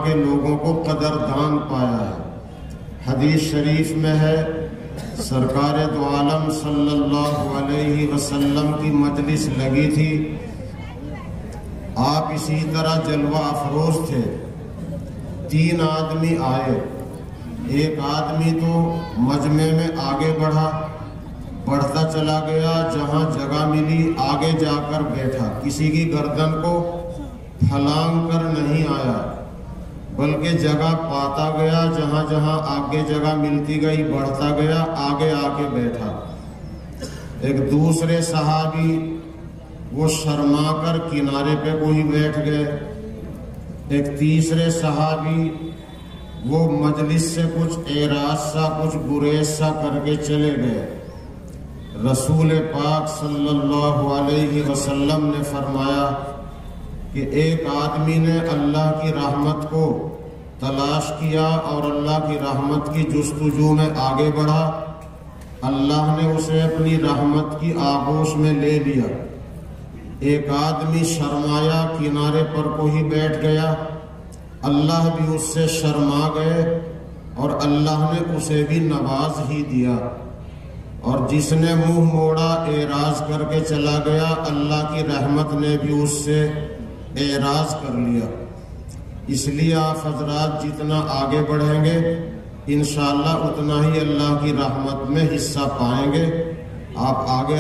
کے لوگوں کو قدردان پایا ہے۔ حدیث شریف میں ہے سرکار دو عالم صلی اللہ علیہ وسلم کی مجلس لگی تھی، آپ اسی طرح جلوہ افروز تھے۔ 3 آدمی آئے، ایک آدمی تو مجمع میں آگے بڑھتا چلا گیا، جہاں جگہ ملی آگے جا کر بیٹھا، کسی کی گردن کو پھلانگ کر نہیں آیا بلکہ جگہ پاتا گیا، جہاں جہاں آگے جگہ ملتی گئی بڑھتا گیا، آگے آ کے بیٹھا۔ ایک دوسرے صحابی وہ شرما کر کنارے پہ کوئی بیٹھ گئے۔ ایک تیسرے صحابی وہ مجلس سے کچھ اعراض سا کچھ گریز سا کر کے چلے گئے۔ رسول پاک صلی اللہ علیہ وسلم نے فرمایا کہ ایک آدمی نے اللہ کی رحمت کو تلاش کیا اور اللہ کی رحمت کی جستجو میں آگے بڑھا، اللہ نے اسے اپنی رحمت کی آغوش میں لے لیا۔ ایک آدمی شرمایا، کنارے پر کوئی بیٹھ گیا، اللہ بھی اس سے شرما گئے اور اللہ نے اسے بھی نواز ہی دیا۔ اور جس نے منہ موڑا اعراض کر کے چلا گیا، اللہ کی رحمت نے بھی اس سے اعراض کر لیا۔ اس لیے آپ حضرات جتنا آگے بڑھیں گے انشاءاللہ اتنا ہی اللہ کی رحمت میں حصہ پائیں گے۔ آپ آگے